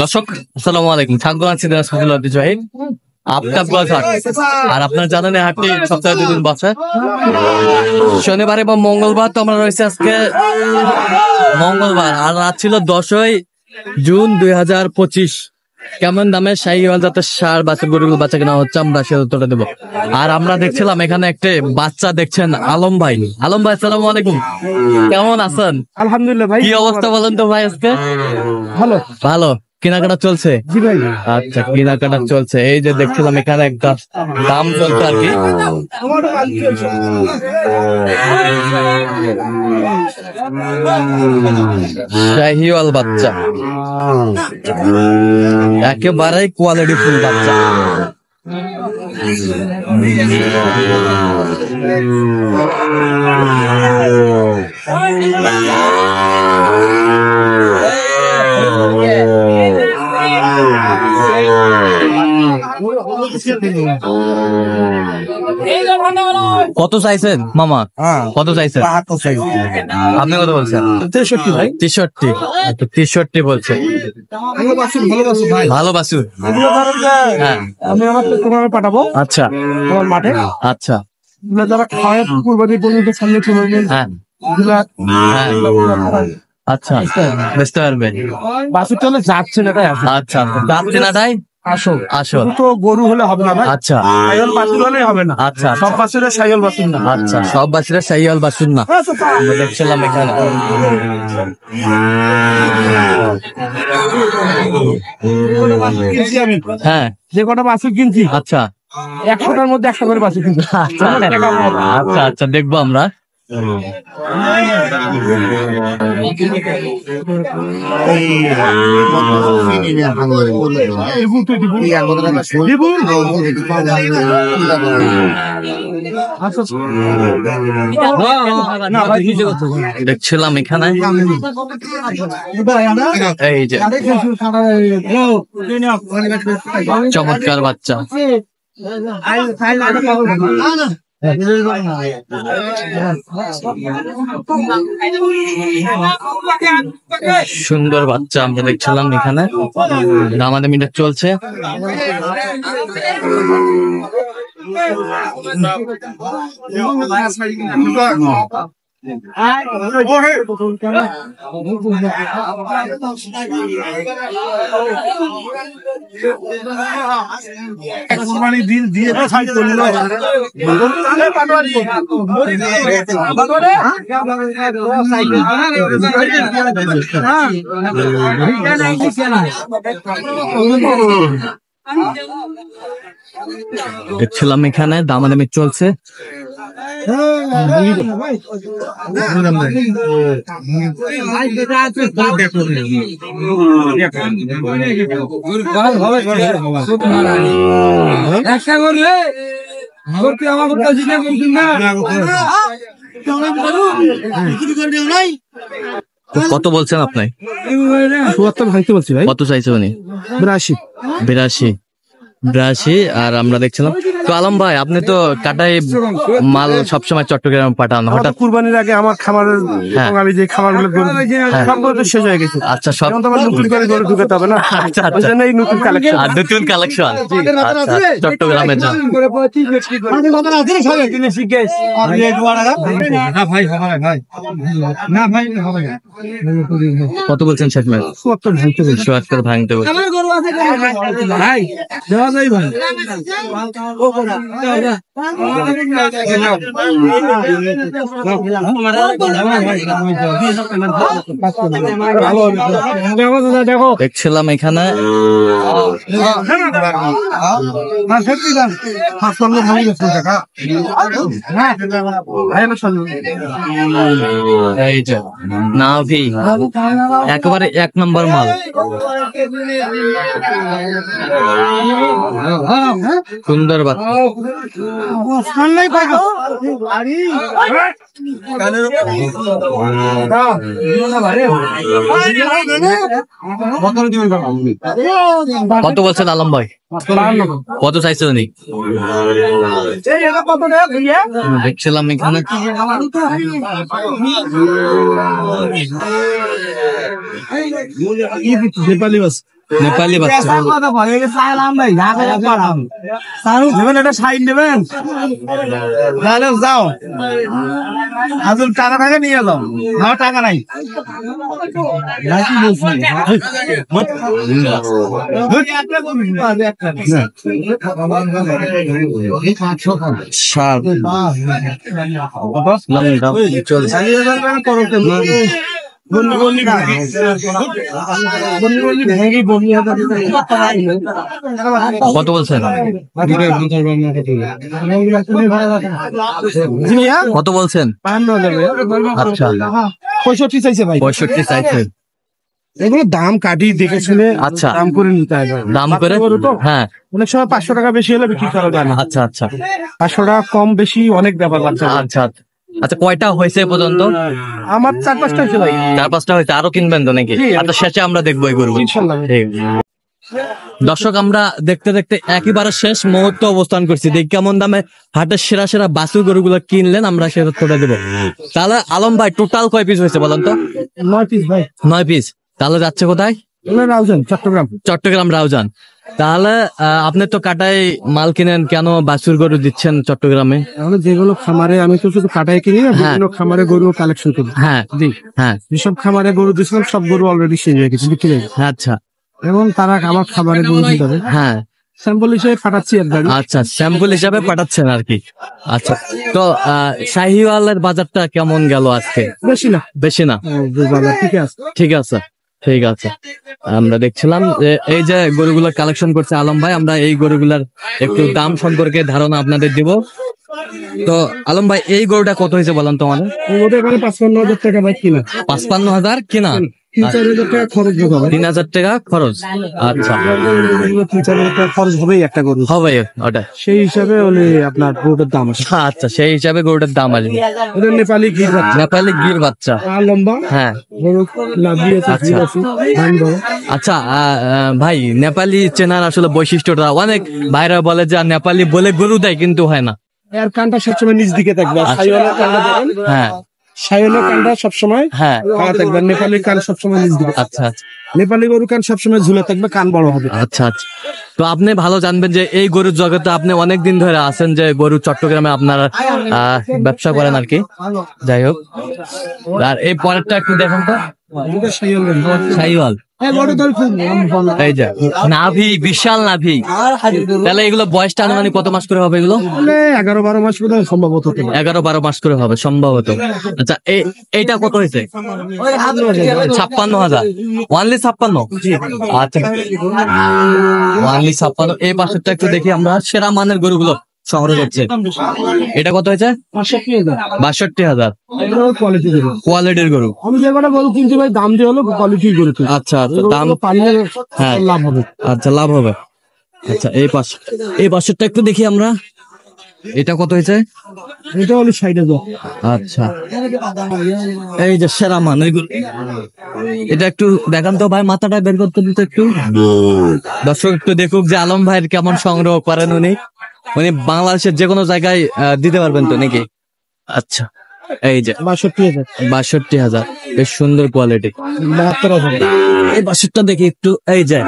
দর্শক আসসালামু আলাইকুম, স্বাগত আছি দিনাজপুর ঐতিহ্যবাহী আফতাবগঞ্জ হাট। আর আপনারা জানেন এই হাটটি সপ্তাহে 2 দিন বসে, শনিবার এবং মঙ্গলবার। তো আমরা রয়েছে আজকে মঙ্গলবার, আর রাত ছিল 10ই জুন 2025। কেমন দামে শাহিওয়াল জাতের ষাঁড় বাচ্চা গরুগুলো বাচ্চা কেনা হচ্ছে, আমরা সে উত্তরটা দেবো। আর আমরা দেখছিলাম এখানে একটা বাচ্চা দেখছেন, আলম ভাই। আলম ভাই আসসালামু আলাইকুম, কেমন আছেন? আলহামদুলিল্লাহ ভাই। কি অবস্থা বলেন তো ভাই আজকে? ভালো ভালো। কেনাকাটা চলছে? জি ভাই। আচ্ছা, কেনাকাটা চলছে। এই যে দেখছিলাম এখানে একটা দাম চলছে আর কি। শাহিওয়াল বাচ্চা, একেবারে কোয়ালিটি ফুল বাচ্চা। কত চাইছেন মামা? কত চাইছেন? আপনি কত বলছেন? 63 ভাই। 63। 63 বলছে। ভালো বাছুর। হ্যাঁ, আমি আমার তোমাকে পাঠাবো। আচ্ছা আমার মাঠে। আচ্ছা। যারা খাওয়ায় কুরবানি পর্যন্ত সামনে চলে হ্যাঁ হ্যাঁ, আচ্ছা বুঝতে পারবেন। বাছুরটা হলে যাচ্ছে না, তাই আছে। আচ্ছা, যাচ্ছে না তাই? আসল আসল তো গরু হলে হবে না ভাই। আচ্ছা, সাইয়াল বাছুর হলে হবে না। আচ্ছা সব বাছুরে সাইয়াল বাছুর না। আচ্ছা, সব বাছুরা শাহিওয়াল বাছুর না। আমরা দেখছিলাম এখানে। হ্যাঁ, যে কটা বাছুর কিনছি আচ্ছা 100টার মধ্যে 100 করে বাছুর কিনছি। আচ্ছা আচ্ছা, দেখবো আমরা। দেখছিলাম এখানে এই যে চমৎকার বাচ্চা। সুন্দর বাচ্চা আমরা দেখছিলাম এখানে, দামাদামিটা চলছে। দিন দিয়ে দেখছিলাম এখানে দামাদামি চলছে। কত বলছেন আপনি? ৭৪ ভাইতে বলছি ভাই। কত চাইছে উনি? 82। 82। আর আমরা দেখছিলাম তো আলম ভাই, আপনি তো কাটাই মাল সবসময় চট্টগ্রাম পাঠান, হঠাৎ কুরবানির আগে আমার খামারের আমি যে খামারগুলো সবগুলো তো শেষ হয়ে গেছে। আচ্ছা, সব নতুন করে গরু ঢুকাতে হবে না। আচ্ছা ওই জন্য এই নতুন কালেকশন। আর নতুন কালেকশন চট্টগ্রামে যান। কত বলছেন শেষ ম্যাচ? ৭৪ ভাঙতে বলছেন। দেখছিলাম এখানে এই যে নাভি একেবারে 1 নম্বর মাল। সুন্দর বাচ্চা। কত বলছেন আলম ভাই? কত চাইছে উনি? দেখছিলাম এখানে নেপালি বাস, নেপালি বাচ্চা। একটা সাইন দেবেন, তাহলে যাও। আজল টাকা টাকা নিয়ে যাও, আমার টাকা নাই। কত বলছেন? কত বলছেন? আচ্ছা, 65 চাইছে ভাই। 65 চাইছে। এগুলো দাম কাটি দেখে শুনে আচ্ছা, দাম করে নিতে হবে। দাম করে, হ্যাঁ। অনেক সময় 500 টাকা বেশি হলে বিক্রি করা যায় না। আচ্ছা আচ্ছা, 500 টাকা কম বেশি অনেক ব্যাপার বাচ্চা। আচ্ছা আচ্ছা, কয়টা হয়েছে এ পর্যন্ত? আমার 4-5টা হয়েছে ভাই। 4-5টা হয়েছে, আরো কিনবেন তো নাকি? আচ্ছা, শেষে আমরা দেখবো এই গরু। দর্শক, আমরা দেখতে দেখতে একেবারে শেষ মুহূর্তে অবস্থান করছি। দেখি কেমন দামে হাটের সেরা সেরা বাছুর গরুগুলো কিনলেন, আমরা সে তথ্যটা দেবো। তাহলে আলম ভাই, টোটাল কয় পিস হয়েছে বলেন তো? 9 পিস ভাই। 9 পিস। তাহলে যাচ্ছে কোথায়? রাউজান, চট্টগ্রাম। চট্টগ্রাম রাউজান। তাহলে আপনি তো কাটাই মাল কিনেন, কেন বাছুর গরু দিচ্ছেন চট্টগ্রামে? যেগুলো খামারে, আমি তো শুধু কাটাই কিনি না, বিভিন্ন খামারে গরু কালেকশন করি। হ্যাঁ হ্যাঁ, যেসব খামারে গরু দিয়েছিলাম সব গরু অলরেডি শেষ হয়ে গেছে, বিক্রি হয়ে গেছে। আচ্ছা, এবং তারা আমার খামারে গরু দিতে হবে, হ্যাঁ, স্যাম্পল হিসেবে পাঠাচ্ছি আর গাড়ি। আচ্ছা, স্যাম্পল হিসাবে পাঠাচ্ছেন আর কি। আচ্ছা, তো শাহিওয়ালের বাজারটা কেমন গেল আজকে? বেশি না, বেশি না, বাজার ঠিক আছে। ঠিক আছে, ঠিক আছে। আমরা দেখছিলাম যে এই যে গরুগুলো কালেকশন করছে আলম ভাই, আমরা এই গরুগুলার একটু দাম সম্পর্কে ধারণা আপনাদের দিব। তো আলম ভাই, এই গরুটা কত হয়েছে বলেন তো আমাদের? 55,000 টাকা ভাই কিনা। 55,000 কিনা, 3-4,000 টাকা খরচ হবে। 3,000 টাকা খরচ। আচ্ছা, 3-4,000 টাকা খরচ হবেই একটা গরু, হবে ওটা, সেই হিসাবে হলে আপনার গরুটার দাম আছে। আচ্ছা, সেই হিসাবে গরুটার দাম আসবে। ওটা নেপালি গির বাচ্চা, নেপালি গির বাচ্চা, লম্বা, হ্যাঁ। গরু লাভি আছে, আচ্ছা। গির আছে, ধান বড়। আচ্ছা, ভাই, নেপালি চেনার আসলে বৈশিষ্ট্যটা, অনেক ভাইরা বলে যে নেপালি বলে গরু দেয়, কিন্তু হয় না। এর কানটা সবসময় নিচ দিকে থাকবে, সাইওয়ালের কানটা দেখেন, হ্যাঁ, সাইওয়ালের কানটা সবসময় হ্যাঁ, কানা থাকবে, নেপালির কান সবসময় নিচ দিকে। আচ্ছা আচ্ছা, নেপালি গরু কান সবসময় ঝুলে থাকবে, কান বড় হবে। আচ্ছা আচ্ছা। তো আপনি ভালো জানবেন যে এই গরুর জগতে আপনি অনেক দিন ধরে আছেন, যে গরু চট্টগ্রামে আপনারা ব্যবসা করেন আর কি। যাই হোক, আর এই পরেরটা একটু দেখেন তো। শাহিওয়াল, এই যে নাভি, বিশাল নাভি। তাহলে এগুলো বয়সটা আনুমানিক কত মাস করে হবে এগুলো? 11-12 মাস বোধ হয় সম্ভবত। 11-12 মাস করে হবে সম্ভবত। আচ্ছা, এইটা কত হয়েছে? 56,000। ওয়ানলি 56? আচ্ছা, ওয়ানলি 56। এই পাশেরটা একটু দেখি আমরা, সেরা মানের গরুগুলো শহরে যাচ্ছে। এটা কত হয়েছে? 62,000। কোয়ালিটির গরু। আমি যে কটা গরু কিনছি ভাই, দাম দিয়ে হলো কোয়ালিটির গরু। আচ্ছা আচ্ছা, দাম পানির হ্যাঁ, লাভ হবে। আচ্ছা, লাভ হবে। আচ্ছা, এই পাশেরটা একটু দেখি আমরা, এটা কত হয়েছে? এটা হলো 60,000। আচ্ছা, এই যে সেরা মান ওইগুলো, এটা একটু দেখান তো ভাই, মাথাটা বের করতে দিতে একটু, দর্শক একটু দেখুক যে আলম ভাইয়ের কেমন সংগ্রহ করেন উনি বাংলাদেশের যে কোনো জায়গায় দিতে পারবেন তো নাকি? আচ্ছা, এই যে 62,000, বেশ সুন্দর কোয়ালিটি। 72,000। এই বাসুরটা দেখি একটু, এই যে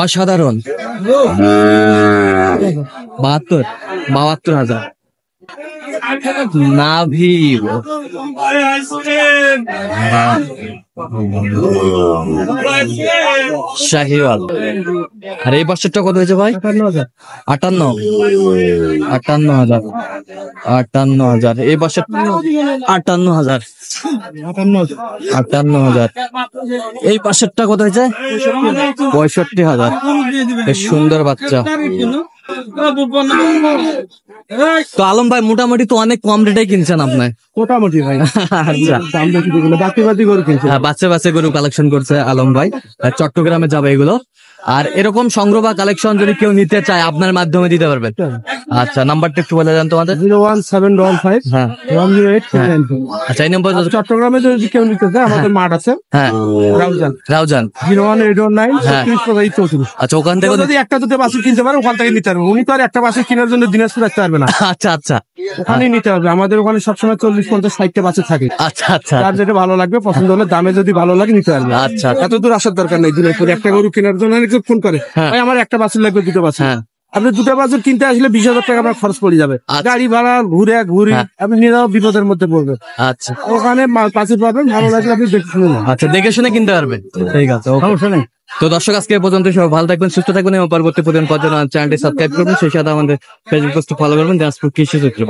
অসাধারণ, 72,000। নাভি, শাহিওয়াল। আর এই বাসুরটা কত হয়েছে ভাই? 58,000। এই বাসের 58,000। এই পাশেরটা কত হয়েছে? 65,000। বেশ সুন্দর বাচ্চা। তো আলম ভাই, মোটামুটি তো অনেক কম রেটে কিনছেন আপনি। মোটামুটি ভাই। আচ্ছা, বাচ্চা গরু কিনছে। হ্যাঁ, বাচ্চা গরু কালেকশন করছে আলম ভাই। চট্টগ্রামে যাবে এগুলো। আর এরকম সংগ্রহ বা কালেকশন যদি কেউ নিতে চায় আপনার মাধ্যমে দিতে পারবেন। আচ্ছা, নাম্বারটা একটু বলে দেন তোমাদের। 01755 হ্যাঁ 108 আচ্ছা, এই নম্বর। চট্টগ্রামে যদি কেউ নিতে চায় আমাদের মাঠ আছে হ্যাঁ রাউজান। 01819 হ্যাঁ। 34 আচ্ছা, ওখান থেকে যদি একটা দুটো বাছুর কিনতে পারে ওখান থেকে নিতে পারবে। উনি তো আর একটা বাছুর কেনার জন্য দিনাজপুর রাখতে পারবে না, আচ্ছা আচ্ছা ওখানেই নিতে হবে। আমাদের ওখানে সবসময় 40-50-60টা বাছুর থাকে। আচ্ছা আচ্ছা যার যেটা ভালো লাগবে, পছন্দ হলে দামে যদি ভালো লাগে নিতে পারবে। আচ্ছা। এত দূর আসার দরকার নেই। দিনাজপুর একটা গরু কেনার জন্য অনেকে ফোন করে, হ্যাঁ। ভাই আমার একটা বাছুর লাগবে, দুটো বাছুর। হ্যাঁ। আপনি দুটো বাছুর কিনতে আসলে 20,000 টাকা আপনার খরচ পড়ে যাবে, আচ্ছা। গাড়ি ভাড়া ঘুরি হ্যাঁ। আপনি নিজেরাও বিপদের মধ্যে পড়বেন। আচ্ছা ওখানে বাছুর পাবেন, ভালো লাগলে আপনি দেখে শুনে নেন। আচ্ছা, দেখে শুনে কিনতে পারবেন। ঠিক আছে, okay. সমস্যা নেই। তো দর্শক, আজকে এ পর্যন্ত। সবাই ভালো থাকবেন, সুস্থ থাকবেন এবং পরবর্তী প্রতিদিন পাওয়ার জন্য চ্যানেলটি সাবস্ক্রাইব করবেন, সেই সাথে আমাদের ফেসবুক পেজটি ফলো করবেন, দিনাজপুর কৃষি চিত্র।